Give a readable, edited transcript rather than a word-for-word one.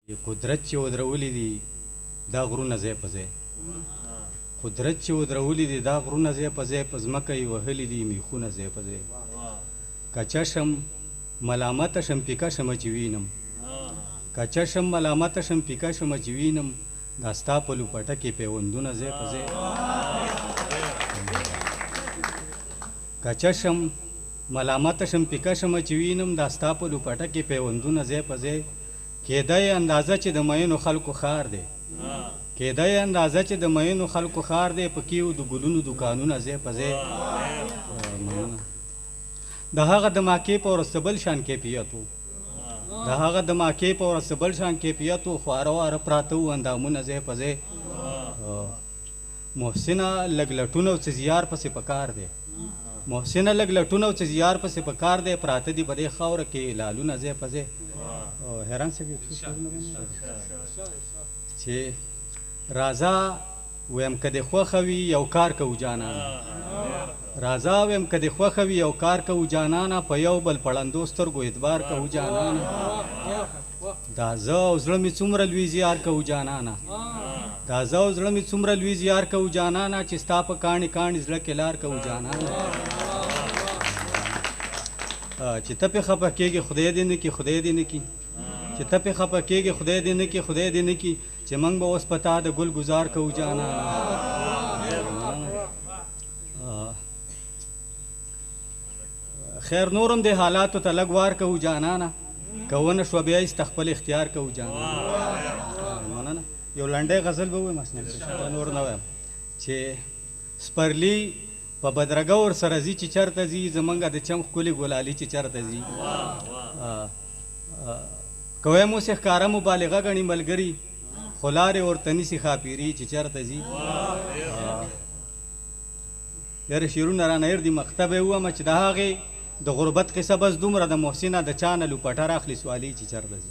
قدرت چې ودرولي دي دا غرونه ځای په ځای قدرت چې ودرولي دي دا غرونه ځای په ځای په ځمکه یې وهلي دي میخونه ځای په ځای که شم ملامته شم پیکه شمه چې وینم که شم ملامته شم پیکه شمه چې وینم دا ستا په لوپټه کې پیوندونه ځای په ځای که شم ملامته شم پیکه شمه چې وینم دا ستا په لوپټه کې پیوندونه ځای په ځای کېدای اندازه چې د مینو خلکو خار دی کېدای اندازه چې د مینو خلکو خار دی په کې د ګلونو دوکانونه ځای په ځای د هغه د ماکې په ورسته بل شان کیفیت و د هغه د ماکې په ورسته بل شان کیفیت و خواره واره پراته وو اندامونه ځای په ځای محسنه لږ لټون او څه زیار پسې پکار دی محسنه لږ لټون او څه زیار پسې پکار دی پراته دي په دې خاوره کې لالونه ځای په ځای حیران صاحب چې راځه ویم که دې خوښه وي یو کار کوو جانانه راځه ویم که دې خوښه وي یو کار کوو جانانه په یو بل پړندو سترګو اعتبار کوو جانانه دا زه او زړه مې څومره لوی زیار کوو جانانه دا زه او زړه مې څومره لوی زیار کوو جانانه چې ستا په کاڼي کاڼي زړه کې لار کوو جانانه چې ته پې خفه کېږې خدای دې نه کړي خدای دې نه کړي چې ته پې خفه کېږې خدای دې نه کړي خدای دې نه کړي چې موږ به اوس په تا د ګل ګزار کوو جانانه خیر نورم دې حالاتو ته لږ وار کوو جانانه که ونه شوه بیا ایسته خپل اختیار کوو جانانه مننه یو لنډی غزل به ووایم نور نه وایم چې سپرلی په بدرګه ورسره ځي چې چېرته ځي زمونږ د چم ښکلې ګلالي چې چېرته ځي که وایم اوس یې ښکاره مبالغه ګڼي ملګري خو لارې ورته نیسي ښاپیري چې چېرته ځي یاره شعرونه رانه هېر دي مقطع به یې ووایم چې د هغې د غربت قصه بس دومره د محسنه د چا نه لوپټه راخلي سوالي چې چېرته ځي